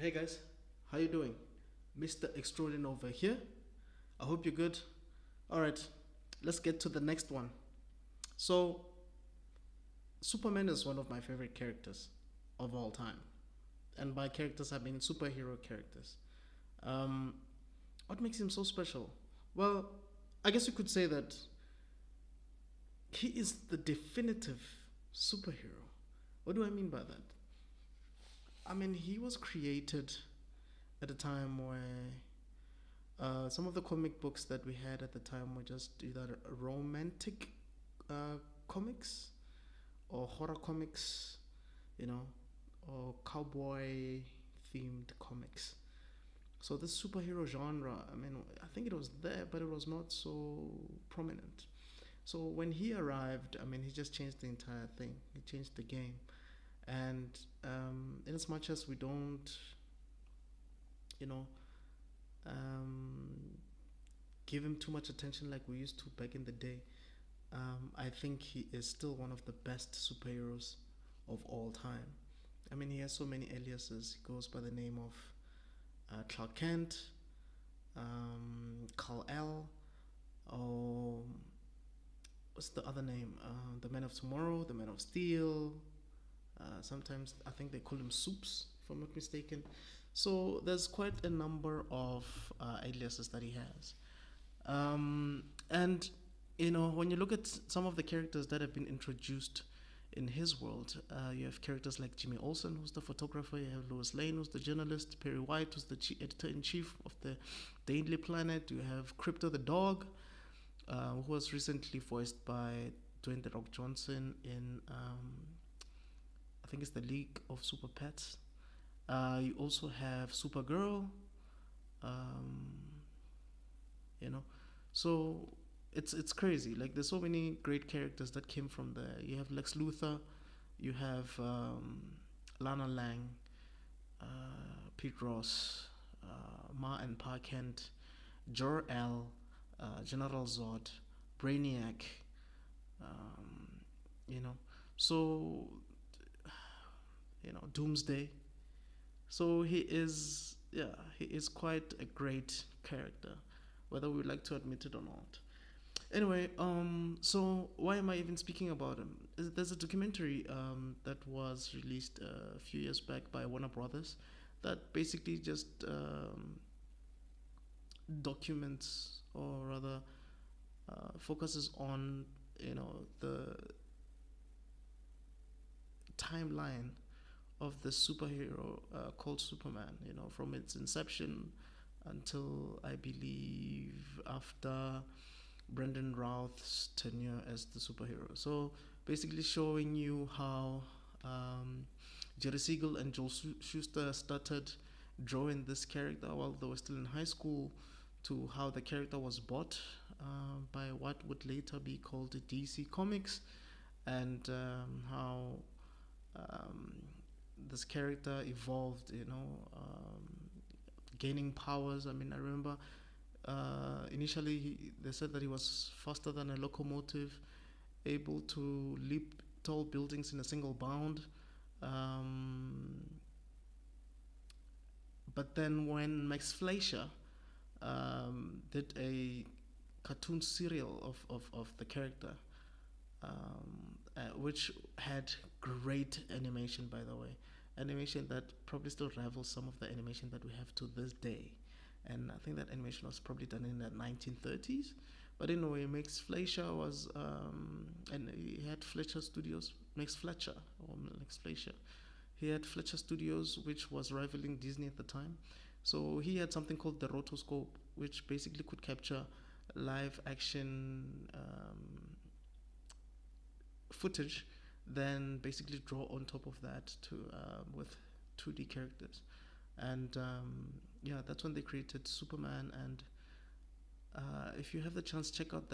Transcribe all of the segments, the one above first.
Hey guys, how you doing? Mr. Extraordinary over here. I hope you're good. All right, let's get to the next one. So, Superman is one of my favorite characters of all time, and by characters I mean superhero characters. Um, what makes him so special? Well, I guess you could say that he is the definitive superhero. What do I mean by that? I mean, he was created at a time where some of the comic books that we had at the time were just either romantic comics or horror comics, you know, or cowboy themed comics. So this superhero genre, I mean, I think it was there, but it was not so prominent. So when he arrived, I mean, he just changed the entire thing. He changed the game, and in as much as we don't, you know, um, give him too much attention like we used to back in the day, I think he is still one of the best superheroes of all time. I mean, he has so many aliases. He goes by the name of Clark Kent, Kal El, or what's the other name? The Man of Tomorrow, the Man of Steel. Sometimes I think they call him Soups, if I'm not mistaken. So there's quite a number of aliases that he has. And when you look at some of the characters that have been introduced in his world, you have characters like Jimmy Olsen, who's the photographer. You have Lois Lane, who's the journalist. Perry White, who's the editor in chief of the Daily Planet. You have Crypto the dog, who was recently voiced by Dwayne the Rock Johnson in, I think it's the League of Super Pets. You also have Supergirl. Um, you know, so it's crazy. Like there's so many great characters that came from there. You have Lex Luthor, you have Lana Lang, Pete Ross, Ma and Pa Kent, Jor El, General Zod, Brainiac. Um, you know, so Doomsday. So he is quite a great character, whether we like to admit it or not. Anyway, so why am I even speaking about him? There's a documentary that was released a few years back by Warner Brothers that basically just documents, or rather focuses on the timeline of the superhero called Superman. From its inception until I believe after Brendan Routh's tenure as the superhero. So basically showing you how Jerry Siegel and Joel Schuster started drawing this character while they were still in high school, to how the character was bought by what would later be called DC Comics, and how um, this character evolved, gaining powers. I mean, I remember initially they said that he was faster than a locomotive, able to leap tall buildings in a single bound. Um, but then when Max Fleischer did a cartoon serial of the character, which had great animation, by the way. Animation that probably still rivals some of the animation that we have to this day. And I think that animation was probably done in the 1930s. But anyway, Max Fleischer was, and he had Fletcher Studios, Max Fletcher, or Max Fleischer. He had Fletcher Studios, which was rivaling Disney at the time. So he had something called the rotoscope, which basically could capture live action footage, then basically draw on top of that to with 2D characters. And yeah, that's when they created Superman. And if you have the chance, check out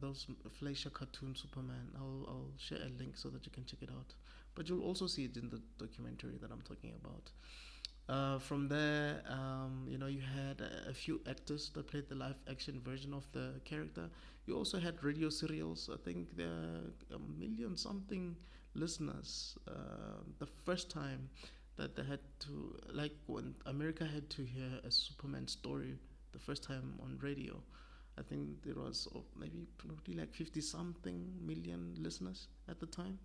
those Fleischer cartoon Superman. I'll share a link so that you can check it out. But you'll also see it in the documentary that I'm talking about. From there, you had a few actors that played the live action version of the character. You also had radio serials. I think there are a million something listeners the first time that they had to, like when America had to hear a Superman story the first time on radio. I think there was maybe probably like 50 something million listeners at the time.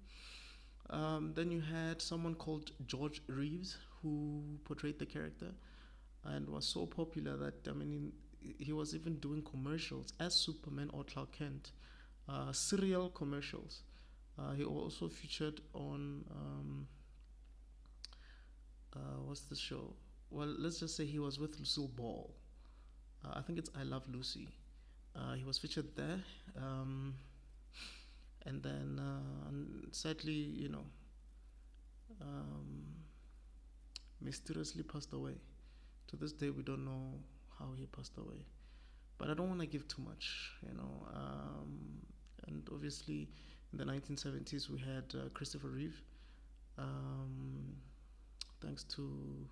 Then you had someone called George Reeves who portrayed the character and was so popular that I mean he was even doing commercials as Superman or Clark Kent, serial commercials. He also featured on what's the show? Well, let's just say he was with Lucille Ball. I think it's I Love Lucy. He was featured there, um, and then sadly, um, mysteriously passed away. To this day, we don't know how he passed away. But I don't want to give too much. And obviously, in the 1970s, we had Christopher Reeve. Um, Thanks to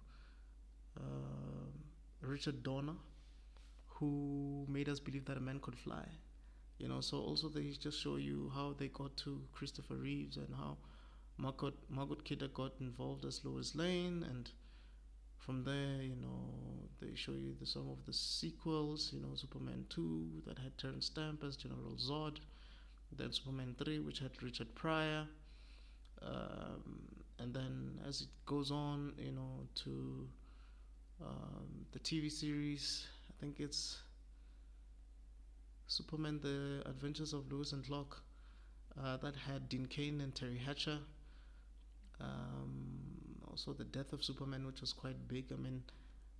Richard Donner, who made us believe that a man could fly. So also they just show you how they got to Christopher Reeves and how Margot Kidder got involved as Lois Lane, and from there, they show you some of the sequels. Superman 2 that had Terrence Stamp as General Zod, then Superman 3 which had Richard Pryor, and then as it goes on, to the TV series. I think it's Superman: The Adventures of Lois and Clark, that had Dean Cain and Terry Hatcher. Also, the death of Superman, which was quite big. I mean,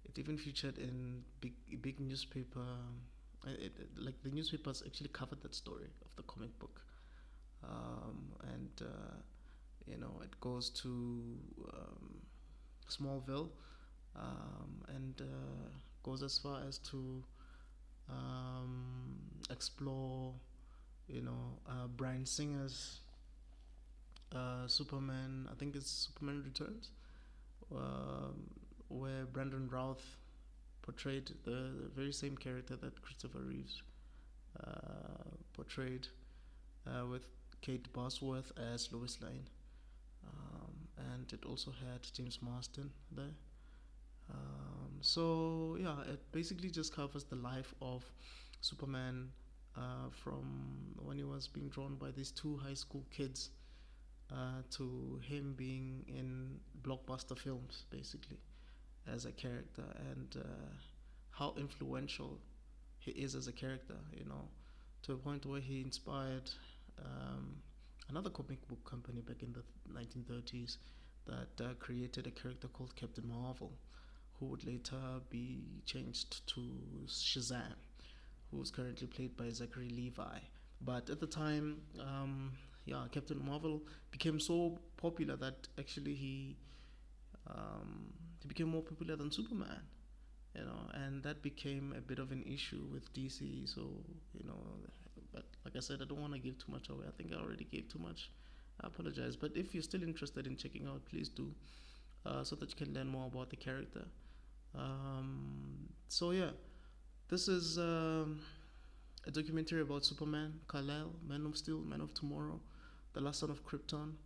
it even featured in big newspaper. Like the newspapers actually covered that story of the comic book, and it goes to Smallville, and goes as far as to explore, Bryan Singer's Superman. I think it's Superman Returns, where Brandon Routh portrayed the very same character that Christopher Reeves portrayed, with Kate Bosworth as Lois Lane. And it also had James Marsden there. So yeah, it basically just covers the life of Superman, from when he was being drawn by these two high school kids, to him being in blockbuster films, basically, as a character, and how influential he is as a character, to a point where he inspired another comic book company back in the 1930s that created a character called Captain Marvel, who would later be changed to Shazam, who is currently played by Zachary Levi. But at the time, Captain Marvel became so popular that actually he became more popular than Superman, and that became a bit of an issue with DC. So, but like I said, I don't want to give too much away. I think I already gave too much. I apologize. But if you're still interested in checking out, please do, so that you can learn more about the character. So yeah, this is a documentary about Superman, Kal-El, Man of Steel, Man of Tomorrow, The Last Son of Krypton,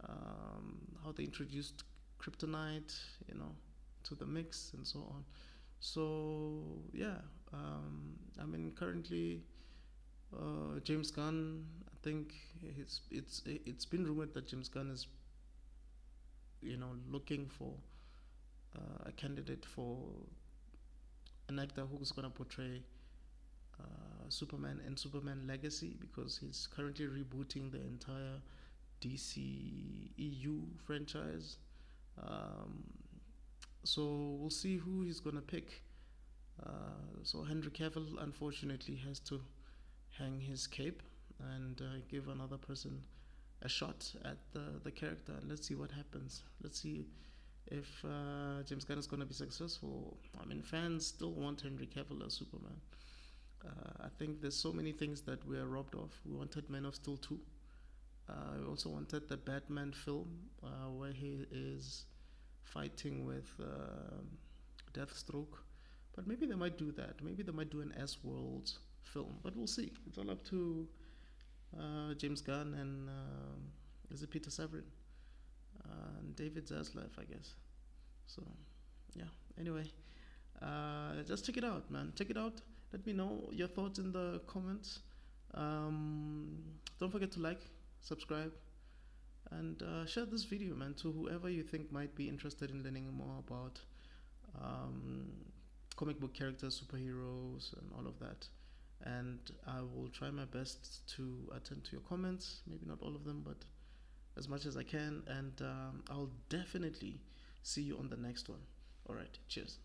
how they introduced kryptonite, to the mix and so on. So yeah, currently, James Gunn. I think it's been rumored that James Gunn is, looking for a candidate for an actor who's gonna portray Superman and Superman Legacy, because he's currently rebooting the entire DC EU franchise. So we'll see who he's gonna pick. So Henry Cavill unfortunately has to hang his cape and give another person a shot at the character. Let's see what happens. Let's see if James Gunn is going to be successful. Fans still want Henry Cavill as Superman. I think there's so many things that we are robbed of. We wanted Man of Steel 2. We also wanted the Batman film, where he is fighting with Deathstroke. But maybe they might do that. Maybe they might do an S-World film. But we'll see. It's all up to James Gunn and is it Peter Severin? And David Zaslav, I guess. So yeah, anyway, just check it out, man. Check it out. Let me know your thoughts in the comments. Don't forget to like, subscribe, and share this video, man, to whoever you think might be interested in learning more about um, comic book characters, superheroes, and all of that. And I will try my best to attend to your comments. Maybe not all of them, but as much as I can. And I'll definitely see you on the next one. All right, cheers.